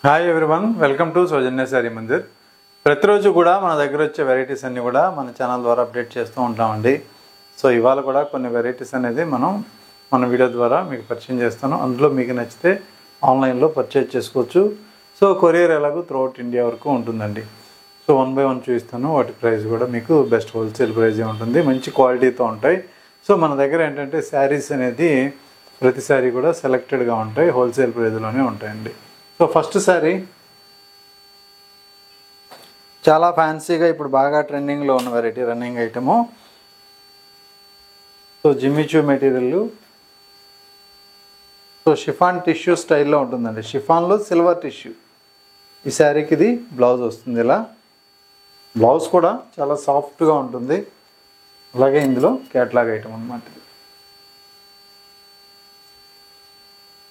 Hi everyone, welcome to సౌజన్య శారీ మందిర్. ప్రతిరోజు కూడా మన దగ్గర వచ్చే వెరైటీస్ అన్నీ కూడా మన ఛానల్ ద్వారా అప్డేట్ చేస్తూ ఉంటామండి. సో ఇవాళ కూడా కొన్ని వెరైటీస్ అనేది మన వీడియో ద్వారా మీకు పరిచయం చేస్తాను. అందులో మీకు నచ్చితే ఆన్లైన్లో పర్చేజ్ చేసుకోవచ్చు. సో కొరియర్ ఎలాగో త్రూఅవుట్ ఇండియా వరకు ఉంటుందండి. సో 1 by 1 చూపిస్తాను. వాటి ప్రైస్ కూడా మీకు బెస్ట్ హోల్సేల్ ప్రైజే ఉంటుంది, మంచి క్వాలిటీతో ఉంటాయి. సో మన దగ్గర ఏంటంటే శారీస్ అనేది ప్రతి శారీ కూడా సెలెక్టెడ్గా ఉంటాయి, హోల్సేల్ ప్రైజ్లోనే ఉంటాయండి. సో ఫస్ట్ శారీ చాలా ఫ్యాన్సీగా ఇప్పుడు బాగా ట్రెండింగ్లో ఉన్న variety, running item. So Jimmy Choo material, so chiffon tissue స్టైల్లో ఉంటుందండి. షిఫాన్లో సిల్వర్ టిష్యూ. ఈ శారీకి ఇది బ్లౌజ్ వస్తుంది. ఇలా బ్లౌజ్ కూడా చాలా సాఫ్ట్గా ఉంటుంది. అలాగే ఇందులో క్యాట్లాగ్ ఐటమ్ అన్నమాట.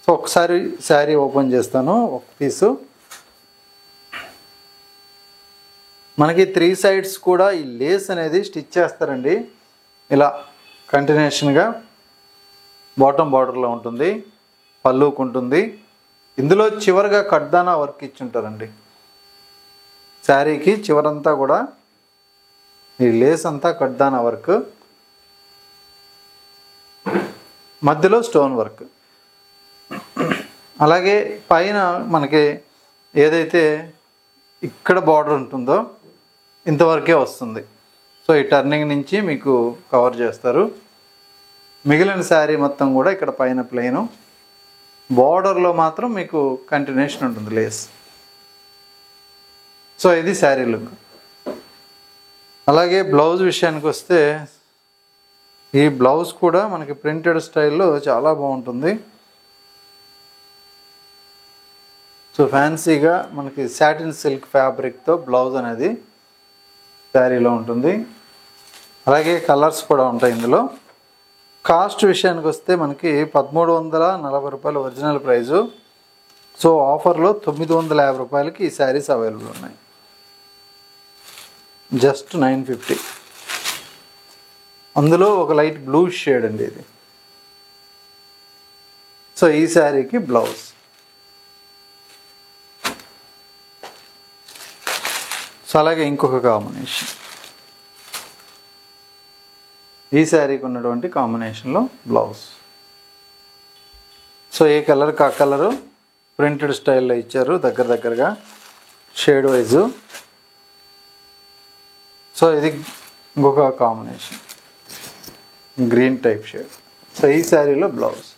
సో ఒకసారి శారీ ఓపెన్ చేస్తాను. ఒక పీసు మనకి 3 sides కూడా ఈ లేస్ అనేది స్టిచ్ చేస్తారండి. ఇలా కంటిన్యూషన్గా బాటమ్ బార్డర్లో ఉంటుంది, పళ్ళుకు ఉంటుంది. ఇందులో చివరిగా కడ్దానా వర్క్ ఇచ్చుంటారండి. శారీకి చివరంతా కూడా ఈ లేస్ అంతా కడ్దానా వర్క్, మధ్యలో స్టోన్ వర్క్. అలాగే పైన మనకి ఏదైతే ఇక్కడ బార్డర్ ఉంటుందో ఇంతవరకే వస్తుంది. సో ఈ టర్నింగ్ నుంచి మీకు కవర్ చేస్తారు. మిగిలిన శారీ మొత్తం కూడా ఇక్కడ పైన ప్లెయిను, బార్డర్లో మాత్రం మీకు కంటిన్యూషన్ ఉంటుంది లేస్. సో ఇది శారీ లుక్. అలాగే బ్లౌజ్ విషయానికి వస్తే ఈ బ్లౌజ్ కూడా మనకి ప్రింటెడ్ స్టైల్లో చాలా బాగుంటుంది. సో ఫ్యాన్సీగా మనకి సాటిన్ సిల్క్ ఫ్యాబ్రిక్తో బ్లౌజ్ అనేది శారీలో ఉంటుంది. అలాగే కలర్స్ కూడా ఉంటాయి ఇందులో. కాస్ట్ విషయానికి వస్తే మనకి 1340 రూపాయలు ఒరిజినల్ ప్రైజు. సో ఆఫర్లో 950 రూపాయలకి ఈ శారీస్ అవైలబుల్ ఉన్నాయి. జస్ట్ 950. అందులో ఒక లైట్ బ్లూ షేడ్ అండి ఇది. సో ఈ శారీకి బ్లౌజ్. సో అలాగే ఇంకొక కాంబినేషన్, ఈ శారీకి ఉన్నటువంటి కాంబినేషన్లో బ్లౌజ్. సో ఏ కలర్కి ఆ కలరు ప్రింటెడ్ స్టైల్లో ఇచ్చారు, దగ్గరగా షేడ్ వైజు. సో ఇది ఇంకొక combination, green type shade. So ఈ శారీలో బ్లౌజ్.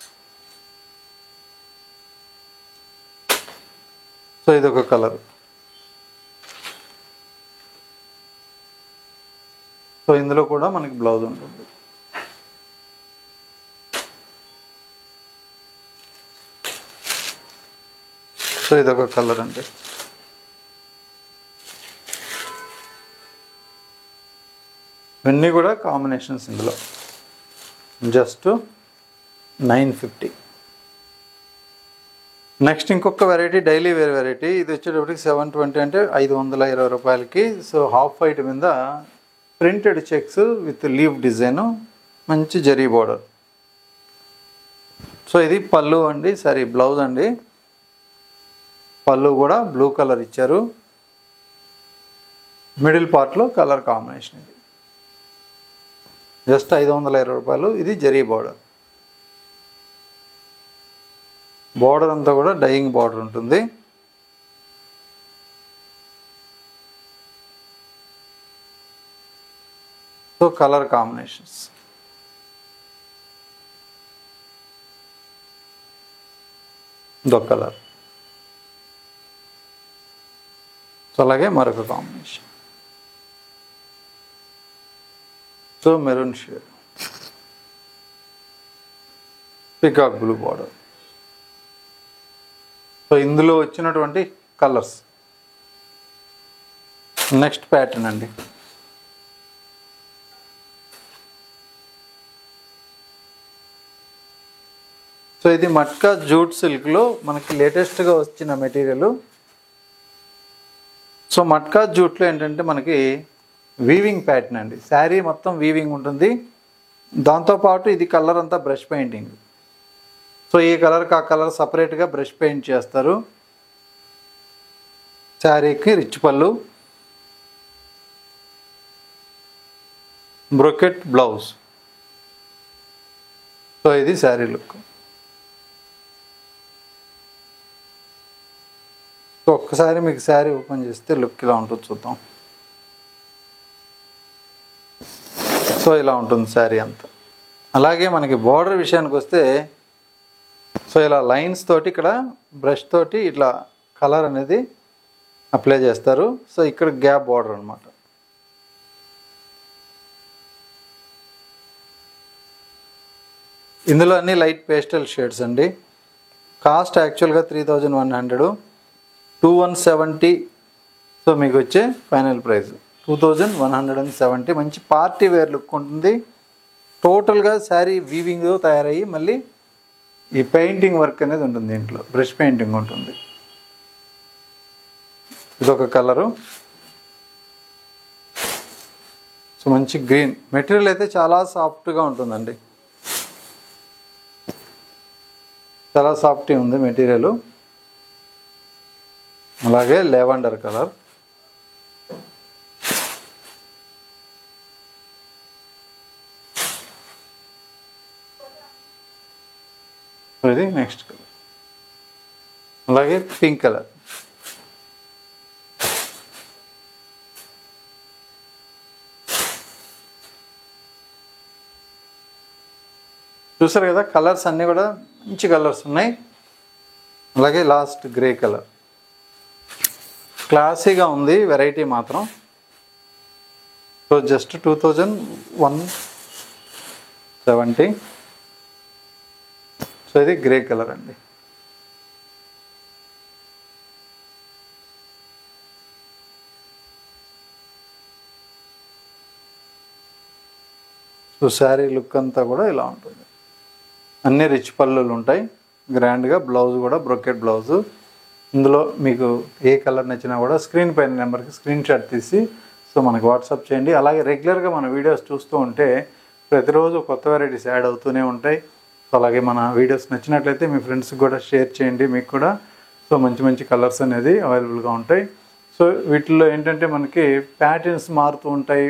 సో ఇదొక కలర్. సో ఇందులో కూడా మనకి బ్లౌజ్ ఉంటుంది. సో ఇదొక కలర్ అండి. ఇవన్నీ కూడా కాంబినేషన్స్ ఇందులో. జస్ట్ 950. నెక్స్ట్ ఇంకొక వెరైటీ, డైలీ వేర్ వెరైటీ. ఇది వచ్చేటప్పటికి 720 అంటే 520 రూపాయలకి. సో హాఫ్ వైట్ మీద printed checks with leave design, మంచి జరీ బోర్డర్. సో ఇది పళ్ళు అండి, సారీ బ్లౌజ్ అండి. పళ్ళు కూడా బ్లూ కలర్ ఇచ్చారు. మిడిల్ పార్ట్లో కలర్ కాంబినేషన్. ఇది జస్ట్ 520 రూపాయలు. ఇది జరీ బోర్డర్. బోర్డర్ అంతా కూడా డైయింగ్ బోర్డర్ ఉంటుంది. So colour combinations. ఇదో కలర్. సో అలాగే మరొక combination. So maroon shade, peacock blue border. So ఇందులో వచ్చినటువంటి కలర్స్. నెక్స్ట్ ప్యాటర్న్ అండి. సో ఇది మట్కా జూట్ సిల్క్లో మనకి లేటెస్ట్గా వచ్చిన మెటీరియల్. సో మట్కా జూట్లో ఏంటంటే మనకి వీవింగ్ ప్యాటర్న్ అండి. శారీ మొత్తం వీవింగ్ ఉంటుంది. దాంతోపాటు ఇది కలర్ అంతా బ్రష్ పెయింటింగ్. సో ఈ కలర్కి ఆ కలర్ సపరేట్గా బ్రష్ పెయింట్ చేస్తారు. శారీకి రిచ్ పళ్ళు, బ్రొకెట్ బ్లౌజ్. సో ఇది శారీ లుక్. సో ఒక్కసారి మీకు శారీ ఓపెన్ చేస్తే లుక్ ఇలా ఉంటుంది, చూద్దాం. సో ఇలా ఉంటుంది శారీ అంతా. అలాగే మనకి బార్డర్ విషయానికి వస్తే సో ఇలా లైన్స్ తోటి ఇక్కడ బ్రష్ తోటి ఇట్లా కలర్ అనేది అప్లై చేస్తారు. సో ఇక్కడ గ్యాప్ బార్డర్ అనమాట. ఇందులో అన్ని లైట్ పేస్టల్ షేడ్స్ అండి. కాస్ట్ యాక్చువల్గా 3100, 2170. సో మీకు వచ్చే ఫైనల్ ప్రైస్ 2170. మంచి పార్టీ వేర్ లుక్ ఉంటుంది. టోటల్గా శారీ వీవింగ్ తయారయ్యి మళ్ళీ ఈ పెయింటింగ్ వర్క్ అనేది ఉంటుంది, దీంట్లో బ్రష్ పెయింటింగ్ ఉంటుంది. ఇదొక కలరు. సో మంచి గ్రీన్. మెటీరియల్ అయితే చాలా సాఫ్ట్గా ఉంటుందండి, చాలా సాఫ్ట్గా ఉంది మెటీరియల్. అలాగే లెవెండర్ కలర్. ఇది నెక్స్ట్ కలర్. అలాగే పింక్ కలర్. చూసారు కదా, కలర్స్ అన్నీ కూడా మంచి కలర్స్ ఉన్నాయి. అలాగే లాస్ట్ గ్రే కలర్. క్లాసీగా ఉంది వెరైటీ మాత్రం. So just 2170. సో ఇది గ్రే కలర్ అండి. సో శారీ లుక్ అంతా కూడా ఇలా ఉంటుంది. అన్ని రిచ్ పళ్ళులు ఉంటాయి, గ్రాండ్గా. బ్లౌజ్ కూడా బ్రొకెట్ బ్లౌజు. ఇందులో మీకు ఏ కలర్ నచ్చినా కూడా స్క్రీన్ పైన నెంబర్కి స్క్రీన్ షాట్ తీసి సో మనకు వాట్సాప్ చేయండి. అలాగే రెగ్యులర్గా మన వీడియోస్ చూస్తూ ఉంటే ప్రతిరోజు కొత్త వెరైటీస్ యాడ్ అవుతూనే ఉంటాయి. సో అలాగే మన వీడియోస్ నచ్చినట్లయితే మీ ఫ్రెండ్స్కి కూడా షేర్ చేయండి. మీకు కూడా సో మంచి మంచి కలర్స్ అనేది అవైలబుల్గా ఉంటాయి. సో వీటిల్లో ఏంటంటే మనకి ప్యాటర్న్స్ మారుతూ ఉంటాయి,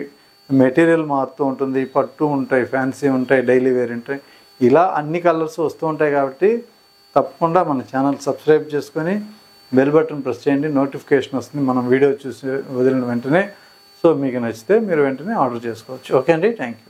మెటీరియల్ మారుతూ ఉంటుంది, పట్టు ఉంటాయి, ఫ్యాన్సీ ఉంటాయి, డైలీ వేర్ ఉంటాయి. ఇలా అన్ని కలర్స్ వస్తూ ఉంటాయి. కాబట్టి తప్పకుండా మన ఛానల్ సబ్స్క్రైబ్ చేసుకొని బెల్ బటన్ ప్రెస్ చేయండి. నోటిఫికేషన్ వస్తుంది మనం వీడియో చూసి వదిలిన వెంటనే. సో మీకు నచ్చితే మీరు వెంటనే ఆర్డర్ చేసుకోవచ్చు. ఓకే అండి, థ్యాంక్ యూ.